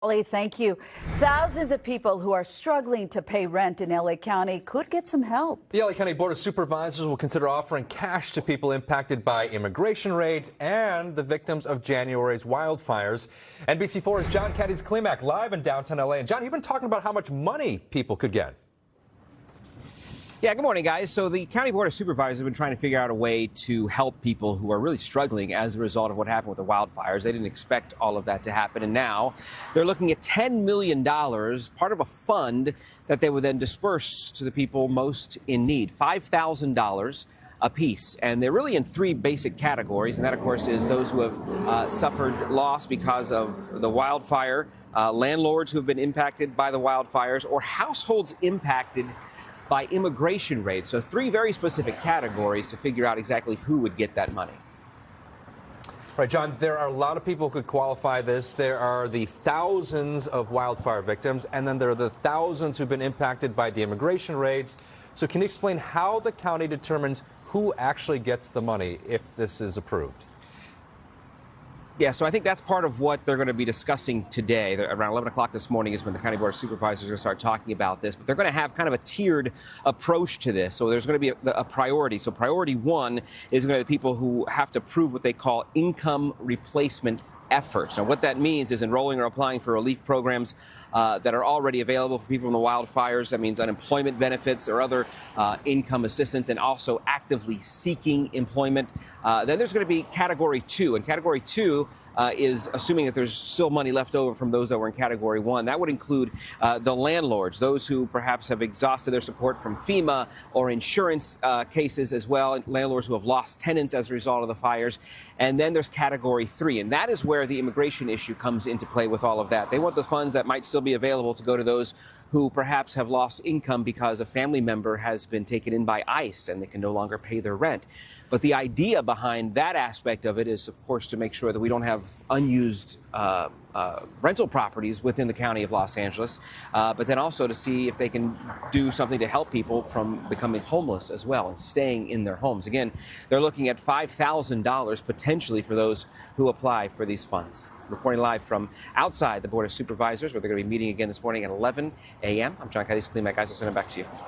Holly, thank you. Thousands of people who are struggling to pay rent in LA County could get some help. The LA County Board of Supervisors will consider offering cash to people impacted by immigration raids and the victims of January's wildfires. NBC4's Cádiz Klemack live in downtown LA. And John, you've been talking about how much money people could get. Yeah, good morning, guys. So the County Board of Supervisors have been trying to figure out a way to help people who are really struggling as a result of what happened with the wildfires. They didn't expect all of that to happen, and now they're looking at $10 million, part of a fund that they would then disperse to the people most in need, $5,000 a piece. And they're really in three basic categories, and that, of course, is those who have suffered loss because of the wildfire, landlords who have been impacted by the wildfires, or households impacted by immigration raids. So three very specific categories to figure out exactly who would get that money. All right, John, there are a lot of people who could qualify this. There are the thousands of wildfire victims, and then there are the thousands who've been impacted by the immigration raids. So can you explain how the county determines who actually gets the money if this is approved? Yeah, so I think that's part of what they're going to be discussing today. Around 11 o'clock this morning is when the County Board of Supervisors are going to start talking about this. But they're going to have kind of a tiered approach to this. So there's going to be a priority. So priority one is going to be the people who have to prove what they call income replacement efforts. Now, what that means is enrolling or applying for relief programs that are already available for people in the wildfires. That means unemployment benefits or other income assistance, and also actively seeking employment. Then there's going to be category two, and category two is assuming that there's still money left over from those that were in category one. That would include the landlords, those who perhaps have exhausted their support from FEMA or insurance cases as well, and landlords who have lost tenants as a result of the fires. And then there's category three, and that is where the immigration issue comes into play with all of that. They want the funds that might still be available to go to those who perhaps have lost income because a family member has been taken in by ICE and they can no longer pay their rent. But the idea behind that aspect of it is, of course, to make sure that we don't have unused rental properties within the county of Los Angeles, but then also to see if they can do something to help people from becoming homeless as well and staying in their homes. Again, they're looking at $5,000 potentially for those who apply for these funds. Reporting live from outside the Board of Supervisors, where they're going to be meeting again this morning at 11 a.m. I'm Cádiz Klemack. Guys, I'll send it back to you.